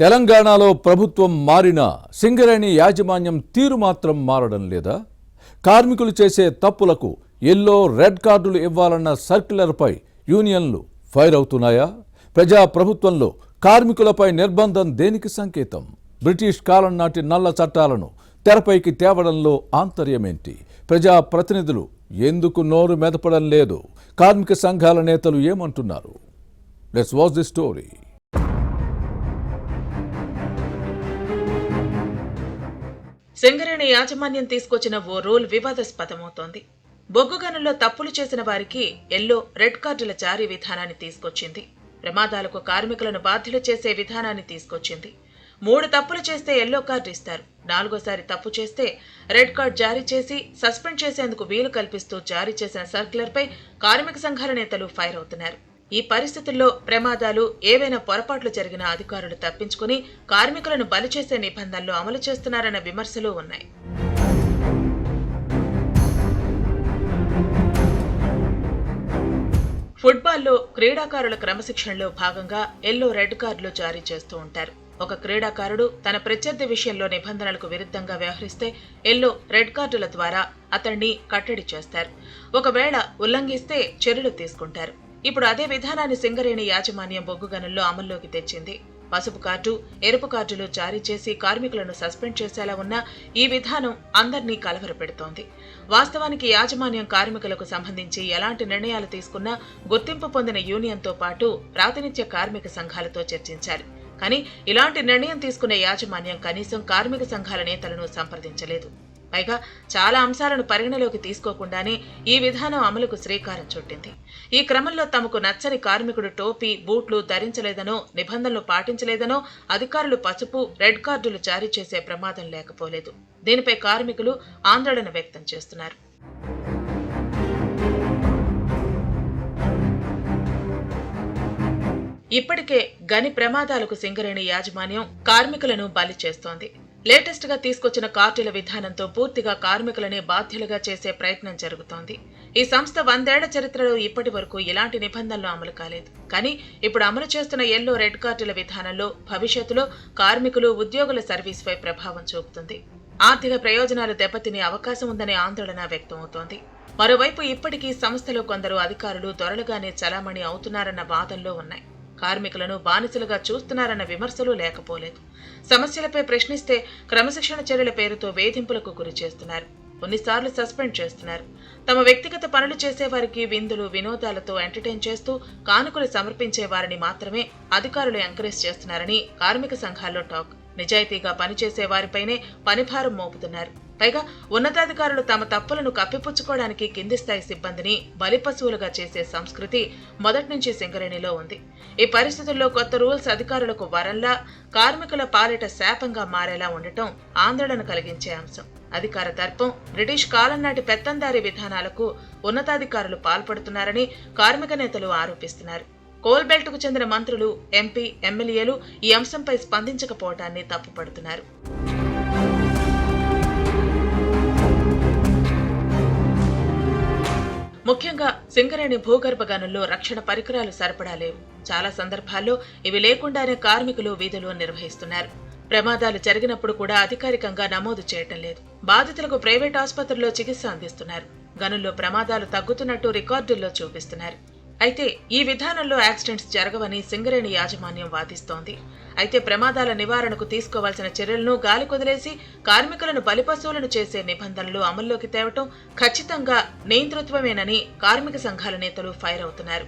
తెలంగాణలో ప్రభుత్వం మారినా సింగరేణి యాజమాన్యం తీరు మాత్రం మారడం లేదా? కార్మికులు చేసే తప్పులకు ఎల్లో రెడ్ కార్డులు ఇవ్వాలన్న సర్క్యులర్పై యూనియన్లు ఫైర్ అవుతున్నాయా? ప్రజా ప్రభుత్వంలో కార్మికులపై నిర్బంధం దేనికి సంకేతం? బ్రిటిష్ కాలం నాటి నల్ల చట్టాలను తెరపైకి తేవడంలో ఆంతర్యమేంటి? ప్రజా ప్రతినిధులు ఎందుకు నోరు మెదపడం లేదు? కార్మిక సంఘాల నేతలు ఏమంటున్నారు? Let's watch the story. Singareni యాజమాన్యం తీసుకొచ్చిన ఓ రూల్ వివాదాస్పదమవుతోంది. బొగ్గు గనుల్లో తప్పులు చేసిన వారికి ఎల్లో రెడ్ కార్డుల జారీ విధానాన్ని తీసుకొచ్చింది. ప్రమాదాలకు కార్మికులను బాధ్యులు చేసే విధానాన్ని తీసుకొచ్చింది. 3 తప్పులు చేస్తే ఎల్లో కార్డు ఇస్తారు. 4వ తప్పు చేస్తే రెడ్ కార్డు జారీ చేసి సస్పెండ్ చేసేందుకు వీలు కల్పిస్తూ జారీ చేసిన సర్క్యులర్పై కార్మిక సంఘాల నేతలు ఫైర్ అవుతున్నారు. ఈ పరిస్థితుల్లో ప్రమాదాలు ఏవైనా పొరపాట్లు జరిగిన అధికారులు తప్పించుకుని కార్మికులను బలి చేసే నిబంధనలు అమలు చేస్తున్నారన్న విమర్శలు ఉన్నాయి. ఫుట్బాల్లో క్రీడాకారుల క్రమశిక్షణలో భాగంగా ఎల్లో రెడ్ కార్డులు జారీ చేస్తూ ఉంటారు. ఒక క్రీడాకారుడు తన ప్రత్యర్థి విషయంలో నిబంధనలకు విరుద్ధంగా వ్యవహరిస్తే ఎల్లో రెడ్ కార్డుల ద్వారా అతన్ని కట్టడి చేస్తారు. ఒకవేళ ఉల్లంఘిస్తే చర్యలు తీసుకుంటారు. ఇప్పుడు అదే విధానాన్ని సింగరేణి యాజమాన్యం బొగ్గు గనుల్లో అమల్లోకి తెచ్చింది. పసుపు కార్డు, ఎరుపు కార్డులు జారీ చేసి కార్మికులను సస్పెండ్ చేసేలా ఉన్న ఈ విధానం అందర్నీ కలవరపెడుతోంది. వాస్తవానికి యాజమాన్యం కార్మికులకు సంబంధించి ఎలాంటి నిర్ణయాలు తీసుకున్నా గుర్తింపు పొందిన యూనియన్తో పాటు ప్రాతినిధ్య కార్మిక సంఘాలతో చర్చించాలి. కానీ ఇలాంటి నిర్ణయం తీసుకునే యాజమాన్యం కనీసం కార్మిక సంఘాల నేతలను సంప్రదించలేదు. పైగా చాలా అంశాలను పరిగణలోకి తీసుకోకుండానే ఈ విధానం అమలుకు శ్రీకారం చుట్టింది. ఈ క్రమంలో తమకు నచ్చని కార్మికుడు టోపీ, బూట్లు ధరించలేదనో, నిబంధనలు పాటించలేదనో అధికారులు పసుపు, రెడ్ కార్డులు జారీ చేసే ప్రమాదం లేకపోలేదు. దీనిపై కార్మికులు ఆందోళన వ్యక్తం చేస్తున్నారు. ఇప్పటికే గని ప్రమాదాలకు సింగరేణి యాజమాన్యం కార్మికులను బలి చేస్తోంది. లేటెస్ట్ గా తీసుకొచ్చిన కార్డుల విధానంతో పూర్తిగా కార్మికులనే బాధ్యులుగా చేసే ప్రయత్నం జరుగుతోంది. ఈ సంస్థ 100 ఏళ్ల చరిత్రలో ఇప్పటి వరకు ఇలాంటి నిబంధనలు అమలు కాలేదు. కానీ ఇప్పుడు అమలు చేస్తున్న ఎల్లో రెడ్ కార్డుల విధానంలో భవిష్యత్తులో కార్మికులు, ఉద్యోగుల సర్వీస్పై ప్రభావం చూపుతుంది. ఆర్థిక ప్రయోజనాలు దెబ్బతినే అవకాశం ఉందనే ఆందోళన వ్యక్తమవుతోంది. మరోవైపు ఇప్పటికీ సంస్థలో కొందరు అధికారులు దొరలుగానే చలామణి అవుతున్నారన్న వాదనలో ఉన్నాయి. కార్మికులను బానిసలుగా చూస్తున్నారన్న విమర్శలు లేకపోలేదు. సమస్యలపై ప్రశ్నిస్తే క్రమశిక్షణ చర్యల పేరుతో వేధింపులకు గురి చేస్తున్నారు. కొన్నిసార్లు సస్పెండ్ చేస్తున్నారు. తమ వ్యక్తిగత పనులు చేసేవారికి విందులు, వినోదాలతో ఎంటర్టైన్ చేస్తూ కానుకలు సమర్పించే వారిని మాత్రమే అధికారులు ఎంకరేజ్ చేస్తున్నారని కార్మిక సంఘాల్లో టాక్. నిజాయితీగా పనిచేసే వారిపైనే పనిభారం మోపుతున్నారు. పైగా ఉన్నతాధికారులు తమ తప్పులను కప్పిపుచ్చుకోవడానికి కింది స్థాయి సిబ్బందిని బలిపశువులుగా చేసే సంస్కృతి మొదటి నుంచి సింగరేణిలో ఉంది. ఈ పరిస్థితుల్లో కొత్త రూల్స్ అధికారులకు వరంలా, కార్మికుల పాలిట శాపంగా మారేలా ఉండటం ఆందోళన కలిగించే అంశం. అధికార దర్పం, బ్రిటిష్ కాలం నాటి పెత్తందారీ విధానాలకు ఉన్నతాధికారులు పాల్పడుతున్నారని కార్మిక నేతలు ఆరోపిస్తున్నారు. కోల్ బెల్ట్కు చెందిన మంత్రులు, ఎంపీ, ఎమ్మెల్యేలు ఈ అంశంపై స్పందించకపోవటాన్ని తప్పుపడుతున్నారు. ముఖ్యంగా సింగరేణి భూగర్భ గనుల్లో రక్షణ పరికరాలు సరఫరా లేవు. చాలా సందర్భాల్లో ఇవి లేకుండానే కార్మికులు విధులు నిర్వహిస్తున్నారు. ప్రమాదాలు జరిగినప్పుడు కూడా అధికారికంగా నమోదు చేయటం లేదు. బాధితులకు ప్రైవేట్ ఆసుపత్రుల్లో చికిత్స అందిస్తున్నారు. గనుల్లో ప్రమాదాలు తగ్గుతున్నట్టు రికార్డుల్లో చూపిస్తున్నారు. అయితే ఈ విధానంలో యాక్సిడెంట్స్ జరగవని సింగరేణి యాజమాన్యం వాదిస్తోంది. అయితే ప్రమాదాల నివారణకు తీసుకోవాల్సిన చర్యలను గాలి కొదిలేసి కార్మికులను బలిపశువులను చేసే నిబంధనలు అమల్లోకి తేవటం ఖచ్చితంగా నియంతృత్వమేనని కార్మిక సంఘాల నేతలు ఫైర్ అవుతున్నారు.